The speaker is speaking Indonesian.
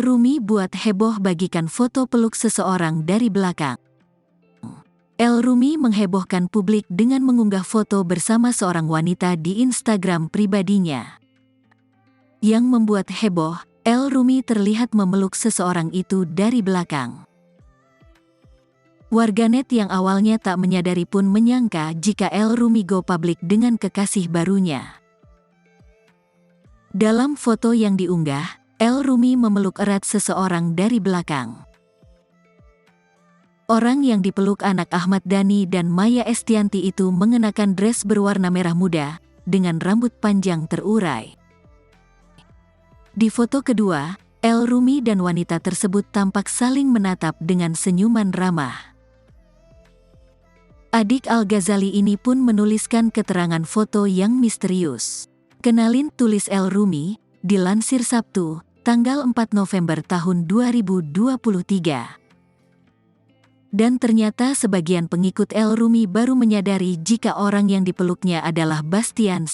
El Rumi buat heboh bagikan foto peluk seseorang dari belakang. El Rumi menghebohkan publik dengan mengunggah foto bersama seorang wanita di Instagram pribadinya. Yang membuat heboh, El Rumi terlihat memeluk seseorang itu dari belakang. Warganet yang awalnya tak menyadari pun menyangka jika El Rumi go public dengan kekasih barunya. Dalam foto yang diunggah, El Rumi memeluk erat seseorang dari belakang. Orang yang dipeluk anak Ahmad Dhani dan Maya Estianty itu mengenakan dress berwarna merah muda, dengan rambut panjang terurai. Di foto kedua, El Rumi dan wanita tersebut tampak saling menatap dengan senyuman ramah. Adik Al-Ghazali ini pun menuliskan keterangan foto yang misterius. Kenalin, tulis El Rumi, dilansir Sabtu, tanggal 4 November tahun 2023. Dan ternyata sebagian pengikut El Rumi baru menyadari jika orang yang dipeluknya adalah Bastian